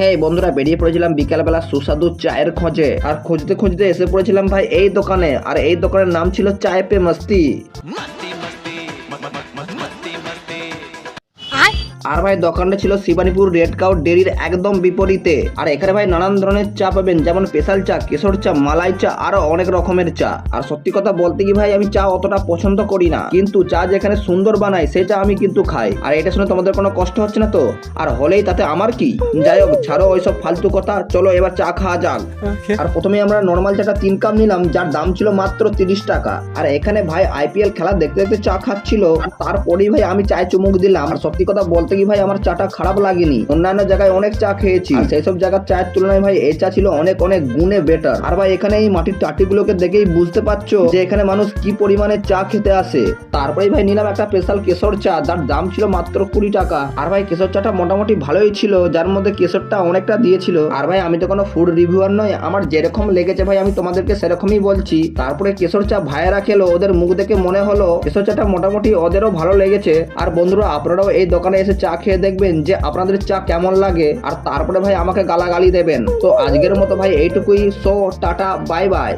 হ্যাঁ বন্ধুরা, বেরিয়ে পড়েছিলাম বিকালবেলা সুস্বাদু চায়ের খোঁজে। আর খুঁজতে খুঁজতে এসে পড়েছিলাম ভাই এই দোকানে। আর এই দোকানের নাম ছিল চায় পে মস্তি। আর ভাই দোকানটা ছিল শিবানীপুর রেড কাউ ডেরির একদম বিপরীতে। আর এখানে ভাই নানান ধরনের চা পাবেন, যেমন স্পেশাল চা, কেশর চা, মালাই চা, আরো অনেক রকমের চা। আর সত্যি কথা বলতে কি ভাই, আমি চা অতটা পছন্দ করি না, কিন্তু চা যেখানে সুন্দর বানায় সেই চা আমি কিন্তু খাই। আর এটা শুনে তোমাদের কোনো কষ্ট হচ্ছে না তো? আর হলেই তাতে আমার কি। যাই হোক, ছাড়ো ওইসব ফালতু কথা, চলো এবার চা খাওয়া যাক। আর প্রথমে আমরা নর্মাল চাটা 3 কাপ নিলাম, যার দাম ছিল মাত্র 30 টাকা। আর এখানে ভাই আইপিএল খেলা দেখতে দেখতে চা খাচ্ছিল, আর তারপরেই ভাই আমি চায়ে চুমুক দিলাম। আর সত্যি কথা বলতে কি ভাই, আমার চাটা খারাপ লাগেনি। অন্যান্য জায়গায় অনেক চা খেয়েছি, সেই সব জায়গার চায়ের তুলনায় ভাই এই চা ছিল অনেক অনেক গুণে বেটার। আর ভাই এখানে এই মাটির টাটিগুলোকে দেখেই বুঝতে পারছো যে এখানে মানুষ কি পরিমাণে চা খেতে আসে। তারপরেই ভাই নিলাম একটা স্পেশাল কেশর চা, যার দাম ছিল মাত্র 20 টাকা। আর ভাই কেশর চাটা মোটামুটি ভালোই ছিল, যার মধ্যে কেশরটা অনেকটা দিয়েছিল। আর ভাই আমি তো কোনো ফুড রিভিউয়ার নয়, আমার যেরকম লেগেছে ভাই আমি তোমাদেরকে সেরকমই বলছি। তারপরে কেশর চা ভাইয়েরা খেলো, ওদের মুখ দেখে মনে হলো কেশর চাটা মোটামুটি ওদেরও ভালো লেগেছে। আর বন্ধুরা, আপনারাও এই দোকানে এসে চা খেয়ে দেখবেন যে আপনাদের চা কেমন লাগে, আর তারপরে ভাই আমাকে গালাগালি দেবেন। তো আজকের মতো ভাই এইটুকুই। So tata, bye bye.